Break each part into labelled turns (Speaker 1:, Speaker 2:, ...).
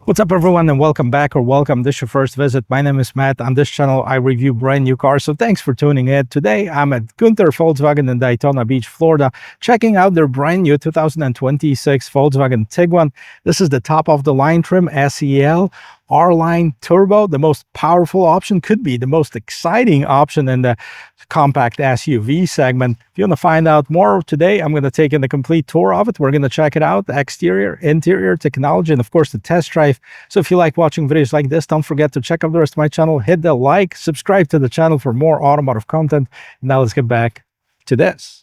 Speaker 1: What's up, everyone, and welcome back or welcome. This is your first visit. My name is Matt. On this channel, I review brand new cars, so thanks for tuning in. Today, I'm at Gunther Volkswagen in Daytona Beach, Florida, checking out their brand new 2026 Volkswagen Tiguan. This is the top-of-the-line trim, SEL. R-Line Turbo, the most powerful option, could be the most exciting option in the compact SUV segment. If you want to find out more today, I'm going to take in the complete tour of it. We're going to check it out, the exterior, interior, technology, and of course the test drive. So if you like watching videos like this, don't forget to check out the rest of my channel, hit the like, subscribe to the channel for more automotive content. Now let's get back to this.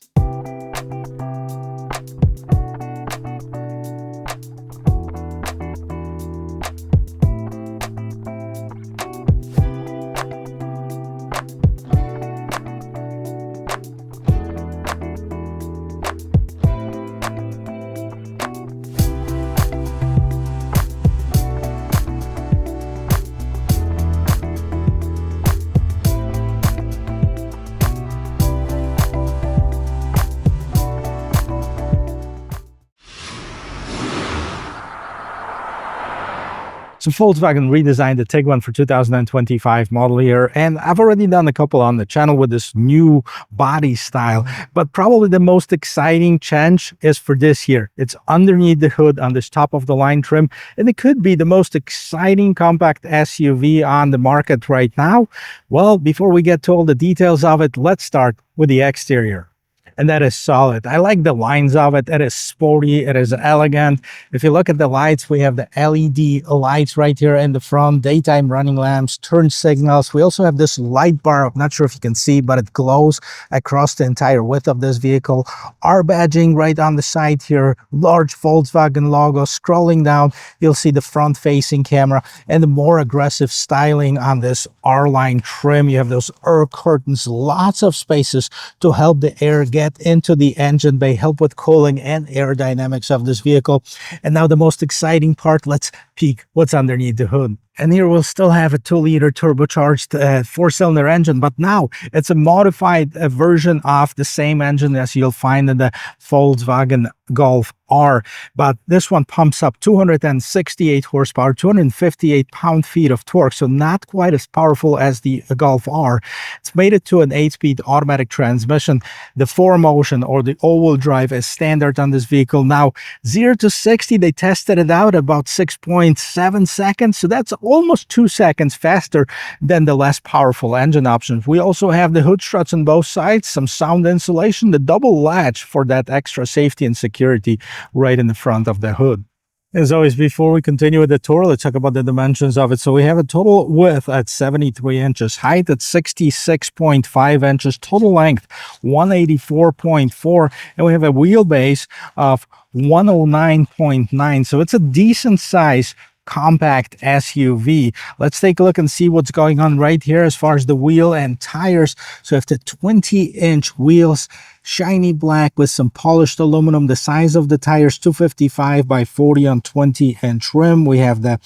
Speaker 1: So Volkswagen redesigned the Tiguan for 2025 model year, and I've already done a couple on the channel with this new body style, but probably the most exciting change is for this year. It's underneath the hood on this top-of-the-line trim, and it could be the most exciting compact SUV on the market right now. Well, before we get to all the details of it, let's start with the exterior. And that is solid. I like the lines of it. It is sporty. It is elegant. If you look at the lights, we have the LED lights right here in the front, daytime running lamps, turn signals. We also have this light bar. I'm not sure if you can see, but it glows across the entire width of this vehicle. R badging right on the side here, large Volkswagen logo. Scrolling down, you'll see the front-facing camera and the more aggressive styling on this R-Line trim. You have those air curtains, lots of spaces to help the air get into the engine bay, help with cooling and aerodynamics of this vehicle. And now the most exciting part, let's peek what's underneath the hood. And here we'll still have a 2-liter turbocharged four-cylinder engine, but now it's a modified version of the same engine as you'll find in the Volkswagen Golf R. But this one pumps up 268 horsepower, 258 pound-feet of torque, so not quite as powerful as the Golf R. It's made it to an 8-speed automatic transmission. The 4Motion or the all-wheel drive is standard on this vehicle. Now, 0 to 60, they tested it out about 6.7 seconds, so that's almost 2 seconds faster than the less powerful engine options. We also have the hood struts on both sides, some sound insulation, the double latch for that extra safety and security right in the front of the hood. As always, before we continue with the tour, let's talk about the dimensions of it. So we have a total width at 73 inches, height at 66.5 inches, total length 184.4, and we have a wheelbase of 109.9. So it's a decent size compact SUV. Let's take a look and see what's going on right here as far as the wheel and tires. So we have the 20-inch wheels, shiny black with some polished aluminum. The size of the tires, 255 by 40 on 20-inch rim. We have the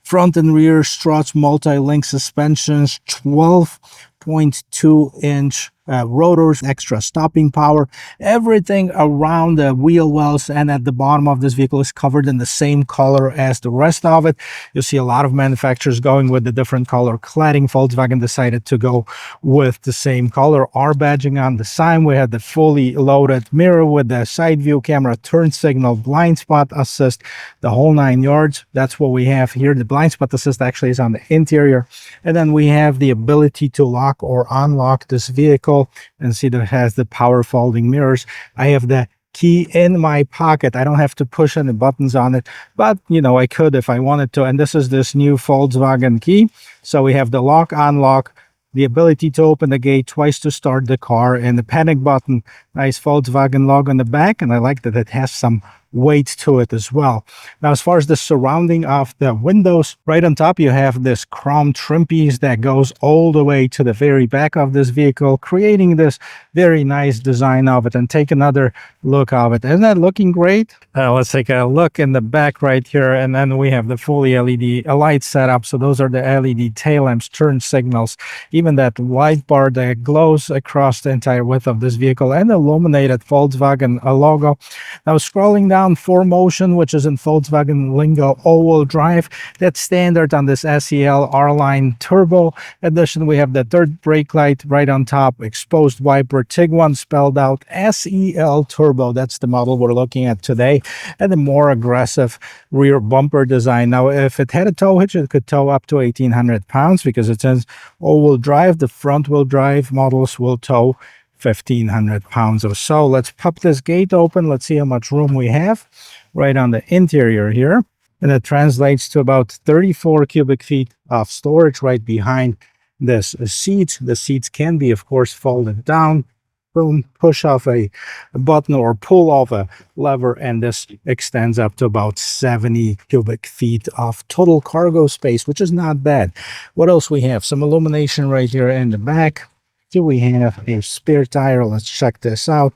Speaker 1: front and rear struts, multi-link suspensions, 12.2-inch rotors, extra stopping power. Everything around the wheel wells and at the bottom of this vehicle is covered in the same color as the rest of it. You'll see a lot of manufacturers going with the different color cladding. Volkswagen decided to go with the same color. R badging on the sign. We had the fully loaded mirror with the side view camera, turn signal, blind spot assist, the whole 9 yards. That's what we have here. The blind spot assist actually is on the interior. And then we have the ability to lock or unlock this vehicle, and see that it has the power folding mirrors. I have the key in my pocket. I don't have to push any buttons on it, but you know, I could if I wanted to. And this is this new Volkswagen key. So we have the lock, unlock, the ability to open the gate twice to start the car, and the panic button. Nice Volkswagen logo on the back, and I like that it has some weight to it as well. Now, as far as the surrounding of the windows, right on top you have this chrome trim piece that goes all the way to the very back of this vehicle, creating this very nice design of it. And take another look of it. Isn't that looking great? Let's take a look in the back right here, and then we have the fully LED light setup. So those are the LED tail lamps, turn signals, even that light bar that glows across the entire width of this vehicle, and illuminated Volkswagen logo. Now, scrolling down on 4Motion, which is in Volkswagen lingo all-wheel drive. That's standard on this SEL R-Line Turbo edition. We have the third brake light right on top, exposed wiper, Tiguan spelled out SEL Turbo. That's the model we're looking at today, and the more aggressive rear bumper design. Now, if it had a tow hitch, it could tow up to 1,800 pounds because it says all-wheel drive. The front-wheel drive models will tow 1,500 pounds or so. Let's pop this gate open. Let's see how much room we have right on the interior here. And it translates to about 34 cubic feet of storage right behind this seat. The seats can be, of course, folded down. Boom, push off a button or pull off a lever, and this extends up to about 70 cubic feet of total cargo space, which is not bad. What else we have? Some illumination right here in the back. Do we have a spare tire? Let's check this out.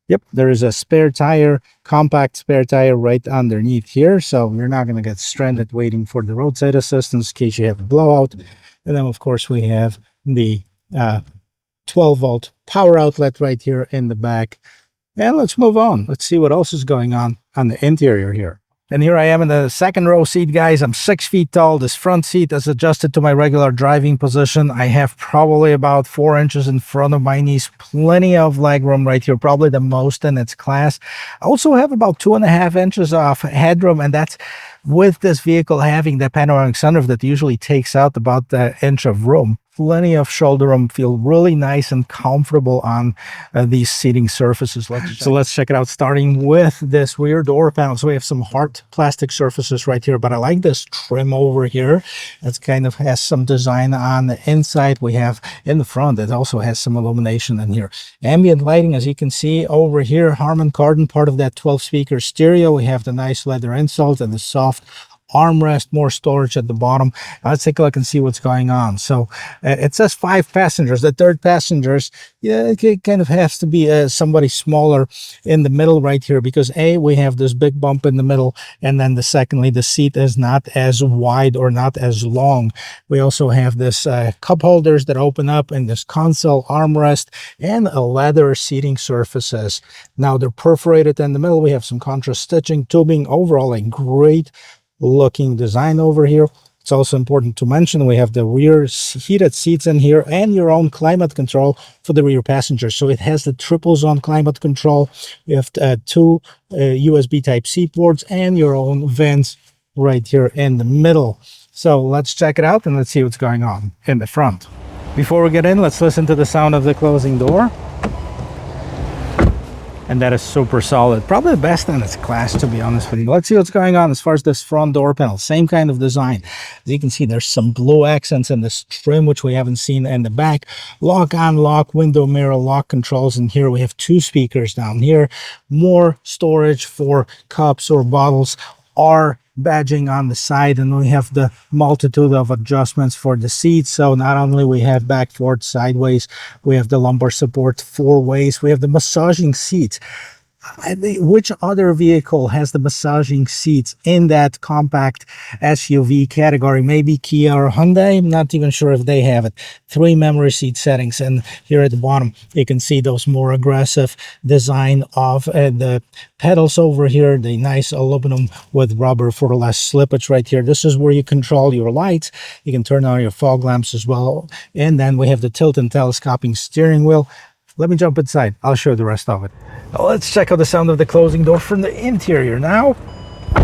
Speaker 1: Yep, there is a spare tire, compact spare tire right underneath here, so you're not going to get stranded waiting for the roadside assistance in case you have a blowout. And then, of course, we have the 12-volt power outlet right here in the back. And let's move on. Let's see what else is going on the interior here. And here I am in the second row seat, guys. I'm 6 feet tall. This front seat is adjusted to my regular driving position. I have probably about 4 inches in front of my knees. Plenty of leg room right here, probably the most in its class. I also have about 2.5 inches of headroom, and that's with this vehicle having the panoramic sunroof that usually takes out about the inch of room. Plenty of shoulder room, feel really nice and comfortable on these seating surfaces. Let's check it out, starting with this rear door panel. So we have some hard plastic surfaces right here, but I like this trim over here. It kind of has some design on the inside. We have in the front, it also has some illumination in here. Ambient lighting, as you can see over here, Harman Kardon, part of that 12-speaker stereo. We have the nice leather insoles and the soft armrest, more storage at the bottom. Let's take a look and see what's going on. So it says 5 passengers. The third passengers, yeah, it kind of has to be somebody smaller in the middle right here, because we have this big bump in the middle, and then secondly, the seat is not as wide or not as long. We also have this cup holders that open up, and this console armrest, and a leather seating surfaces. Now they're perforated in the middle. We have some contrast stitching, tubing. Overall, a great looking design over here. It's also important to mention we have the rear heated seats in here and your own climate control for the rear passengers. So it has the triple zone climate control. You have 2 USB Type-C ports and your own vents right here in the middle. So let's check it out and let's see what's going on in the front. Before we get in, let's listen to the sound of the closing door. And that is super solid. Probably the best in its class, to be honest with you. Let's see what's going on as far as this front door panel. Same kind of design. As you can see, there's some blue accents in this trim, which we haven't seen in the back. Lock, unlock, window mirror, lock controls. And here we have 2 speakers down here. More storage for cups or bottles. Our badging on the side, and we have the multitude of adjustments for the seats. So not only we have back, forward, sideways, we have the lumbar support 4 ways, we have the massaging seats. Which other vehicle has the massaging seats in that compact SUV category? Maybe Kia or Hyundai. I'm not even sure if they have it. 3 memory seat settings, and here at the bottom you can see those more aggressive design of the pedals over here, the nice aluminum with rubber for less slippage right here. This is where you control your lights. You can turn on your fog lamps as well, and then we have the tilt and telescoping steering wheel. Let me jump inside. I'll show you the rest of it. Now let's check out the sound of the closing door from the interior now.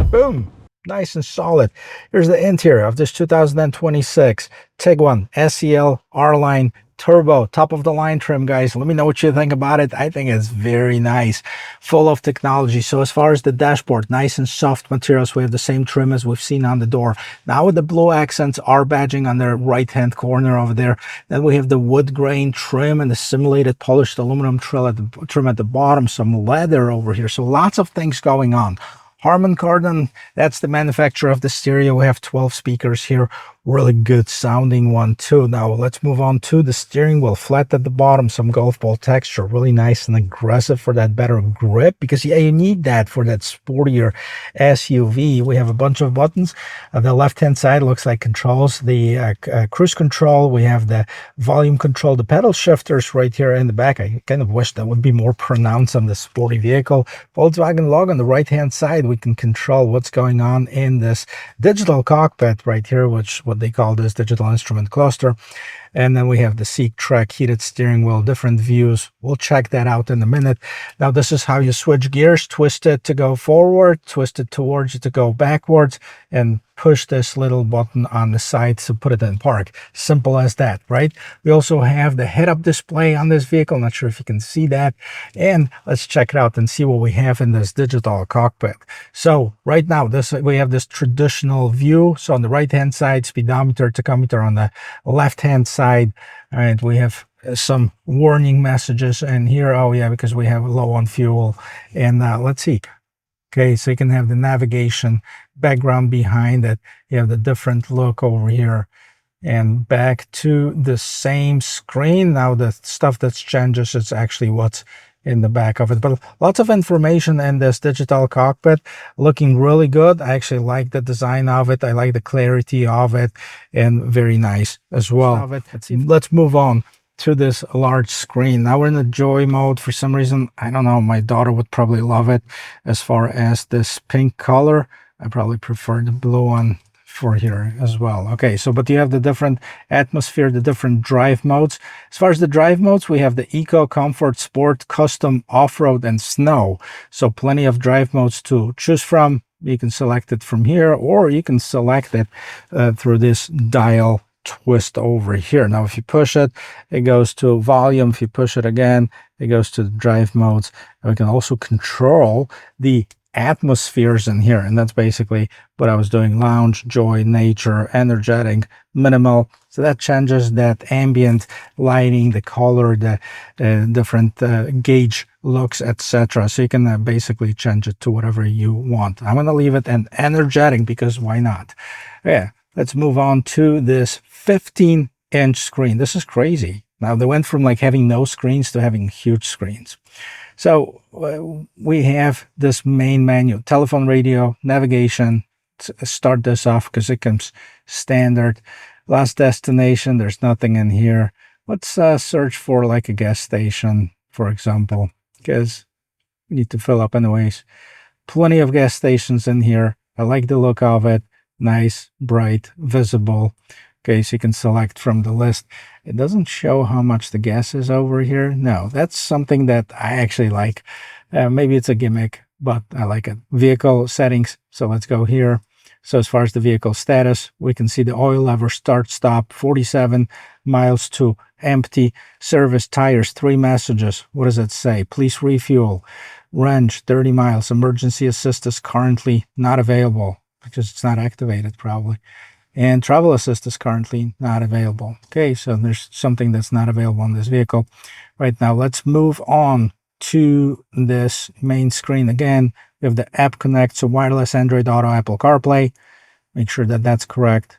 Speaker 1: Boom. Nice and solid. Here's the interior of this 2026 Tiguan SEL R-Line Turbo, top of the line trim, guys. Let me know what you think about it. I think it's very nice, full of technology. So as far as the dashboard, nice and soft materials. We have the same trim as we've seen on the door. Now with the blue accents, our badging on the right hand corner over there. Then we have the wood grain trim and the simulated polished aluminum trim at the bottom, some leather over here. So lots of things going on. Harman Kardon, that's the manufacturer of the stereo. We have 12 speakers here. really good sounding one too. Now let's move on to the steering wheel. Flat at the bottom, some golf ball texture, really nice and aggressive for that better grip, because yeah, you need that for that sportier SUV. We have a bunch of buttons. The left hand side looks like controls the cruise control. We have the volume control, the pedal shifters right here in the back. I kind of wish that would be more pronounced on the sporty vehicle. Volkswagen logo on the right hand side. We can control what's going on in this digital cockpit right here, which what they call this digital instrument cluster. And then we have the seat track, heated steering wheel, different views. We'll check that out in a minute. Now, this is how you switch gears. Twist it to go forward, twist it towards you to go backwards, and push this little button on the side to put it in park. Simple as that, right? We also have the head-up display on this vehicle. Not sure if you can see that. And let's check it out and see what we have in this digital cockpit. So right now, we have this traditional view. So on the right-hand side, speedometer, tachometer on the left-hand side. All right, we have some warning messages, and here, oh yeah, because we have low on fuel. And let's see. Okay, so you can have the navigation background behind it. You have the different look over here, and back to the same screen. Now the stuff that changes is actually what's in the back of it, but lots of information in this digital cockpit, looking really good. I actually like the design of it. I like the clarity of it, and very nice as well. Let's move on to this large screen. Now we're in the joy mode. For some reason, I don't know, my daughter would probably love it. As far as this pink color, I probably prefer the blue one for here as well. Okay, so but you have the different atmosphere, the different drive modes. As far as the drive modes, we have the Eco, Comfort, Sport, Custom, Off-Road, and Snow. So plenty of drive modes to choose from. You can select it from here, or you can select it through this dial twist over here. Now if you push it, it goes to volume. If you push it again, it goes to the drive modes. And we can also control the atmospheres in here, and that's basically what I was doing: lounge, joy, nature, energetic, minimal. So that changes that ambient lighting, the color, the different gauge looks, etc. So you can basically change it to whatever you want. I'm going to leave it an energetic because why not? Yeah, let's move on to this 15-inch screen. This is crazy. Now they went from like having no screens to having huge screens. So we have this main menu: telephone, radio, navigation. Start this off because it comes standard. Last destination, there's nothing in here. Let's search for like a gas station, for example, because we need to fill up anyways. Plenty of gas stations in here. I like the look of it. Nice, bright, visible. Okay, so you can select from the list. It doesn't show how much the gas is over here. No, that's something that I actually like. Maybe it's a gimmick, but I like it. Vehicle settings. So let's go here. So as far as the vehicle status, we can see the oil lever, start, stop, 47 miles to empty. Service, tires, 3 messages. What does it say? Please refuel. Range, 30 miles. Emergency assist is currently not available because it's not activated probably. And travel assist is currently not available. Okay, so there's something that's not available on this vehicle right now. Let's move on to this main screen. Again, we have the app connect, so wireless, Android Auto, Apple CarPlay. Make sure that that's correct.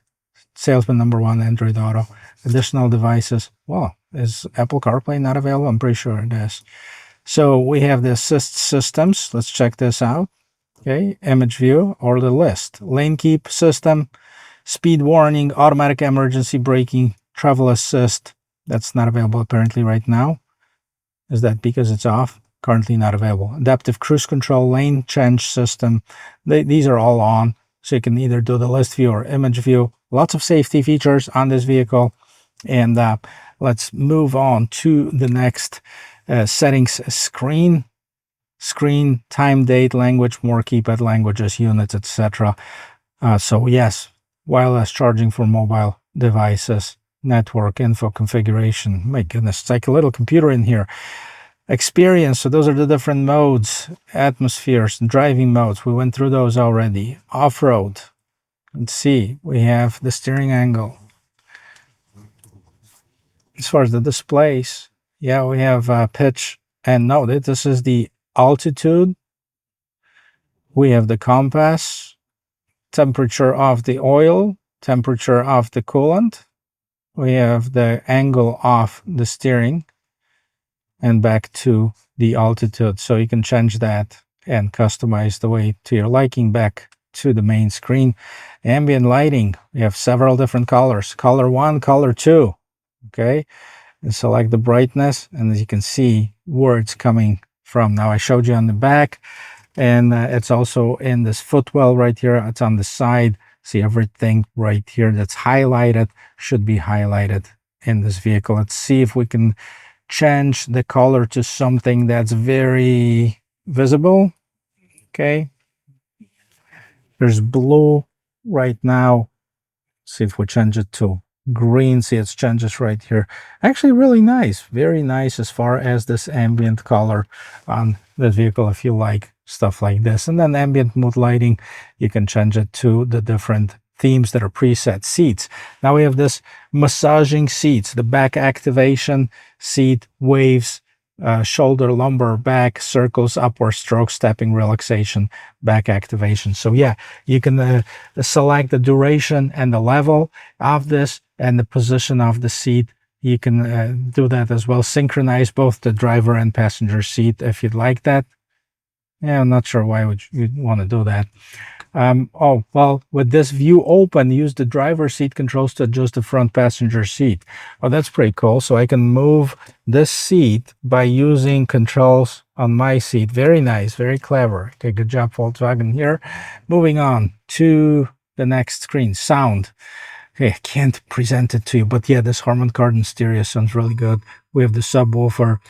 Speaker 1: Salesman number 1, Android Auto. Additional devices. Well, is Apple CarPlay not available? I'm pretty sure it is. So we have the assist systems. Let's check this out. Okay, image view or the list. Lane keep system. Speed warning, automatic emergency braking, travel assist. That's not available apparently right now. Is that because it's off? Currently not available. Adaptive cruise control, lane change system. These are all on. So you can either do the list view or image view. Lots of safety features on this vehicle. And let's move on to the next settings screen. Screen, time, date, language, more keypad languages, units, etc. So yes, wireless charging for mobile devices, network info configuration. My goodness, it's like a little computer in here. Experience, so those are the different modes, atmospheres, driving modes. We went through those already. Off-road. Let's see, we have the steering angle. As far as the displays, yeah, we have pitch and no, this is the altitude. We have the compass, temperature of the oil, temperature of the coolant. We have the angle of the steering and back to the altitude. So you can change that and customize the way to your liking. Back to the main screen. Ambient lighting. We have several different colors. Color 1, color 2. Okay. And select the brightness, and as you can see where it's coming from. Now I showed you on the back, and it's also in this footwell right here. It's on the side. See, everything right here that's highlighted should be highlighted in this vehicle. Let's see if we can change the color to something that's very visible. Okay, there's blue right now. See if we change it to green. See, it changes right here. Actually really nice, very nice as far as this ambient color on the vehicle, if you like stuff like this. And then ambient mood lighting, you can change it to the different themes that are preset. Seats, now we have this massaging seats, the back activation seat, waves, shoulder, lumbar, back, circles, upward stroke, stepping, relaxation, back activation. So yeah, you can select the duration and the level of this and the position of the seat. You can do that as well. Synchronize both the driver and passenger seat if you'd like that. Yeah, I'm not sure why would you want to do that. Oh, well, with this view open, use the driver's seat controls to adjust the front passenger seat. Oh, that's pretty cool. So I can move this seat by using controls on my seat. Very nice, very clever. Okay, good job, Volkswagen here. Moving on to the next screen, sound. Okay, I can't present it to you, but yeah, this Harman Kardon stereo sounds really good. We have the subwoofer,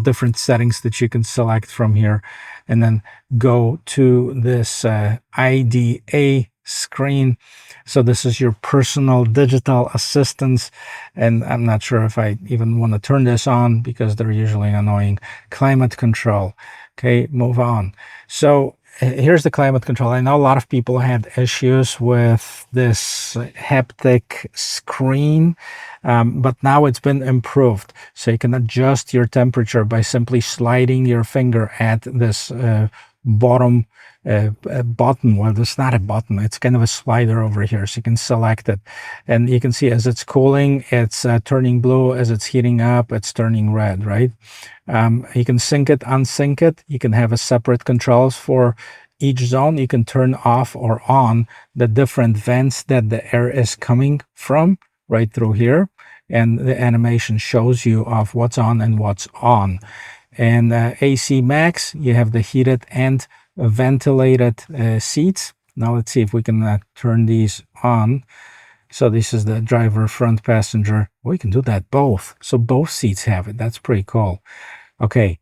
Speaker 1: different settings that you can select from here, and then go to this IDA screen. So this is your personal digital assistants, and I'm not sure if I even want to turn this on because they're usually annoying. Climate control. Okay, move on. So here's the climate control. I know a lot of people had issues with this haptic screen, but now it's been improved. So you can adjust your temperature by simply sliding your finger at this bottom button. Well, it's not a button, it's kind of a slider over here, so you can select it, and you can see as it's cooling, it's turning blue. As it's heating up, it's turning red, right? You can sync it, unsync it. You can have a separate controls for each zone. You can turn off or on the different vents that the air is coming from right through here, and the animation shows you of what's on and what's on. And AC max, you have the heated and ventilated seats. Now let's see if we can turn these on. So this is the driver, front passenger. We can do that both. So both seats have it. That's pretty cool. Okay,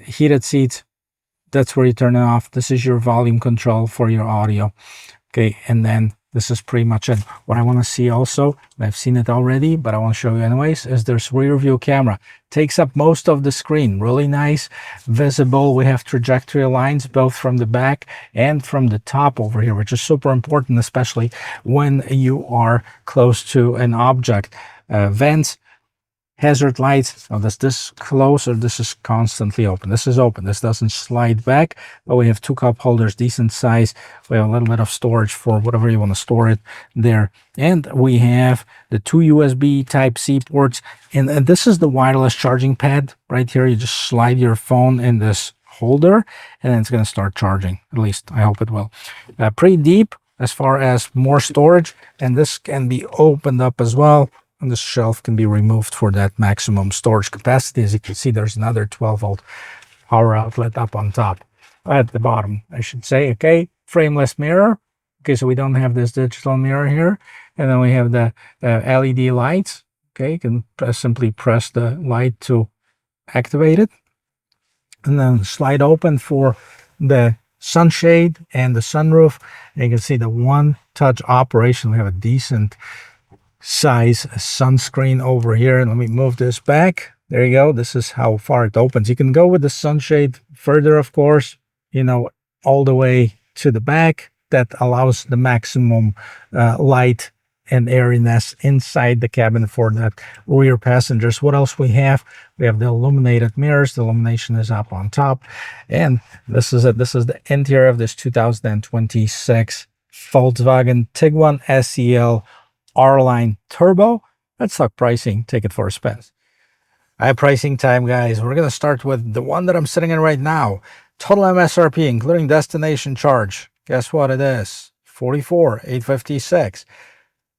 Speaker 1: heated seats, that's where you turn it off. This is your volume control for your audio. Okay, and then this is pretty much it. What I want to see also, I've seen it already, but I want to show you anyways, is there's rear view camera. Takes up most of the screen. Really nice, visible. We have trajectory lines both from the back and from the top over here, which is super important, especially when you are close to an object. Vents, hazard lights. Now does this close, or this is constantly open? This is open. This doesn't slide back, but we have two cup holders, decent size. We have a little bit of storage for whatever you want to store it there. And we have the two USB Type-C ports. And this is the wireless charging pad right here. You just slide your phone in this holder, and then it's going to start charging. At least I hope it will. Pretty deep as far as more storage. And this can be opened up as well. And this shelf can be removed for that maximum storage capacity. As you can see, there's another 12-volt power outlet up on top, at the bottom, I should say. Okay, frameless mirror. Okay, so we don't have this digital mirror here. And then we have the LED lights. Okay, you can simply press the light to activate it. And then slide open for the sunshade and the sunroof. And you can see the one-touch operation. We have a decent size sunscreen over here. Let me move this back. There you go. This is how far it opens. You can go with the sunshade further, of course, all the way to the back. That allows the maximum light and airiness inside the cabin for the rear passengers. What else we have? We have the illuminated mirrors. The illumination is up on top. And this is it. This is the interior of this 2026 Volkswagen Tiguan SEL R-Line Turbo. Let's talk pricing. Take it for a spin. All right, pricing time, guys. We're going to start with the one that I'm sitting in right now. Total MSRP, including destination charge. Guess what it is? $44,856.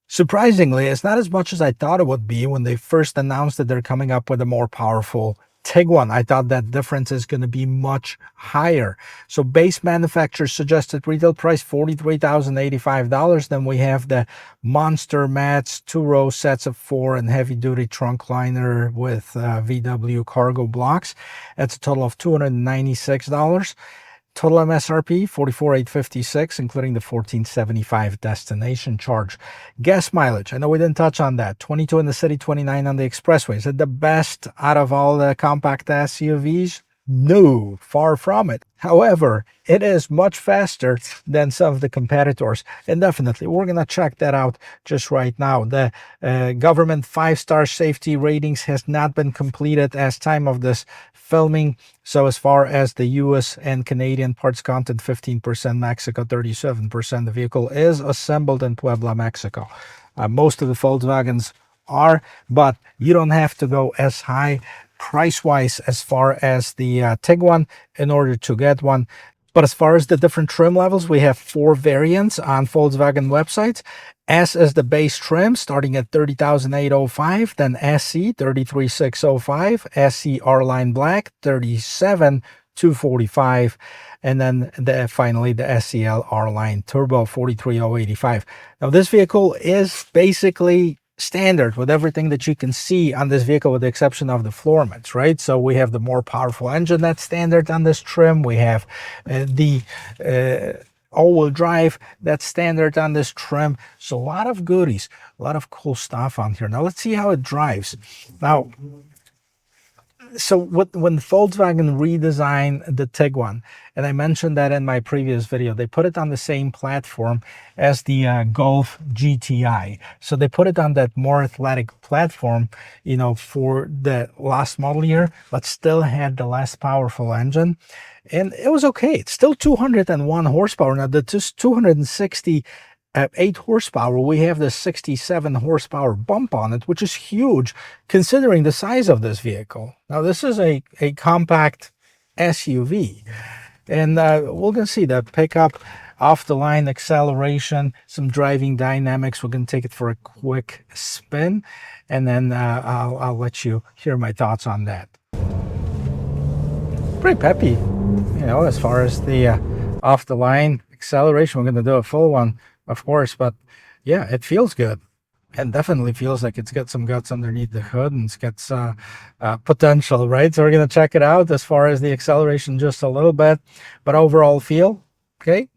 Speaker 1: Surprisingly, it's not as much as I thought it would be when they first announced that they're coming up with a more powerful Tiguan. I thought that difference is going to be much higher. So base manufacturer suggested retail price $43,085. Then we have the monster mats, 2-row sets of 4 and heavy duty trunk liner with VW cargo blocks. That's a total of $296. Total MSRP, $44,856, including the $1,475 destination charge. Gas mileage, I know we didn't touch on that. 22 in the city, 29 on the expressway. Is it the best out of all the compact SUVs? No, far from it. However, it is much faster than some of the competitors. And definitely, we're going to check that out just right now. The government 5-star safety ratings has not been completed as time of this filming. So as far as the US and Canadian parts content, 15% Mexico, 37%. The vehicle is assembled in Puebla, Mexico. Most of the Volkswagens are, but you don't have to go as high price-wise as far as the Tiguan in order to get one. But as far as the different trim levels, we have 4 variants on Volkswagen websites. S is the base trim starting at $30,805, then SE $33,605, SE R-Line Black $37,245, and then finally the SEL R-Line Turbo $43,085. Now this vehicle is basically standard with everything that you can see on this vehicle with the exception of the floor mats, right? So we have the more powerful engine that's standard on this trim. We have the all-wheel drive that's standard on this trim. So a lot of goodies, a lot of cool stuff on here. Now let's see how it drives. Now, so when Volkswagen redesigned the Tiguan, and I mentioned that in my previous video, they put it on the same platform as the Golf GTI. So they put it on that more athletic platform, you know, for the last model year, but still had the less powerful engine. And it was okay. It's still 201 horsepower. Now, that's 260 at 8 horsepower, we have the 67 horsepower bump on it, which is huge considering the size of this vehicle. Now, this is a compact SUV, and we're going to see the pickup, off-the-line acceleration, some driving dynamics. We're going to take it for a quick spin, and then I'll let you hear my thoughts on that. Pretty peppy, you know, as far as the off-the-line acceleration. We're going to do a full one, of course, but yeah, it feels good and definitely feels like it's got some guts underneath the hood and it's got potential, right? So we're going to check it out as far as the acceleration just a little bit, but overall feel, okay,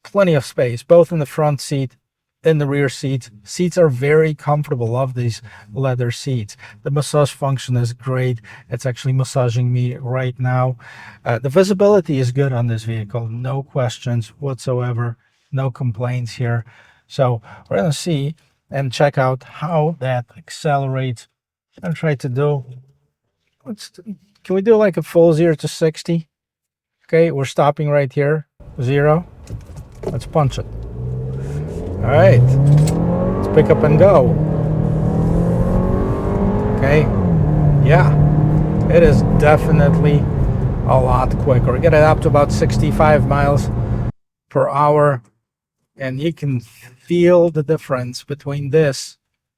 Speaker 1: plenty of space, both in the front seat, in the rear seat. Seats are very comfortable. Love these leather seats. The massage function is great. It's actually massaging me right now. The visibility is good on this vehicle. No questions whatsoever. No complaints here. So we're going to see and check out how that accelerates. I'm trying to do, can we do like a full 0 to 60? Okay, we're stopping right here. 0. Let's punch it. All right, let's pick up and go. Okay, yeah, it is definitely a lot quicker. We get it up to about 65 miles per hour. And you can feel the difference between this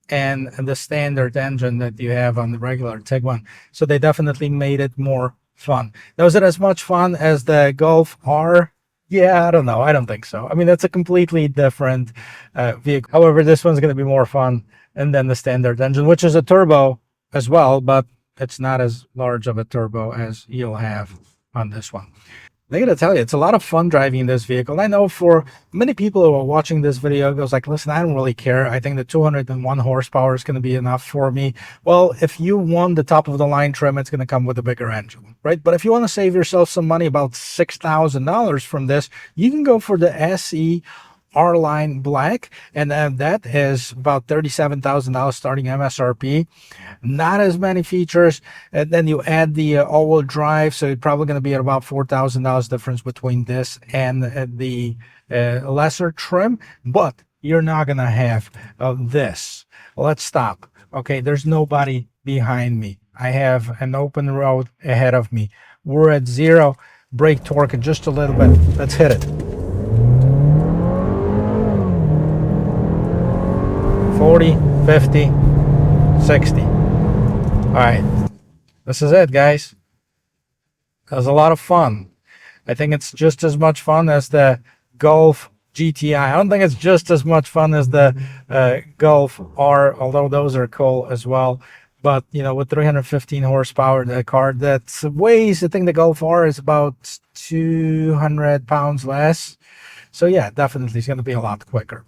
Speaker 1: and the standard engine that you have on the regular Tiguan. So they definitely made it more fun. Now, is it as much fun as the Golf R? Yeah, I don't know. I don't think so. I mean, that's a completely different vehicle. However, this one's going to be more fun than the standard engine, which is a turbo as well, but it's not as large of a turbo as you'll have on this one. I gotta tell you, it's a lot of fun driving this vehicle. And I know for many people who are watching this video, it goes like, listen, I don't really care. I think the 201 horsepower is going to be enough for me. Well, if you want the top of the line trim, it's going to come with a bigger engine, right? But if you want to save yourself some money, about $6,000 from this, you can go for the SE R-Line Black, and that is about $37,000 starting MSRP. Not as many features, and then you add the all-wheel drive, so it's probably going to be at about $4,000 difference between this and the lesser trim, but you're not gonna have this. Let's stop. Okay, there's nobody behind me. I have an open road ahead of me. We're at 0 brake torque in just a little bit. Let's hit it. 40, 50, 60. All right, this is it, guys. That was a lot of fun. I think it's just as much fun as the Golf GTI. I don't think it's just as much fun as the Golf R, although those are cool as well. But, you know, with 315 horsepower, the car that weighs, I think the Golf R is about 200 pounds less. So yeah, definitely it's going to be a lot quicker.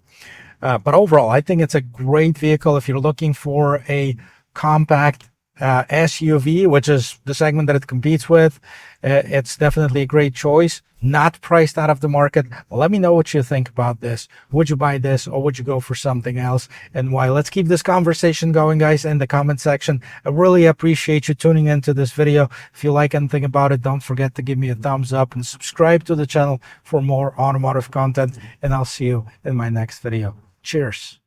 Speaker 1: But overall, I think it's a great vehicle if you're looking for a compact SUV, which is the segment that it competes with. It's definitely a great choice, not priced out of the market. Let me know what you think about this. Would you buy this or would you go for something else, and why? Let's keep this conversation going, guys, in the comment section. I really appreciate you tuning into this video. If you like anything about it, don't forget to give me a thumbs up and subscribe to the channel for more automotive content, and I'll see you in my next video. Cheers.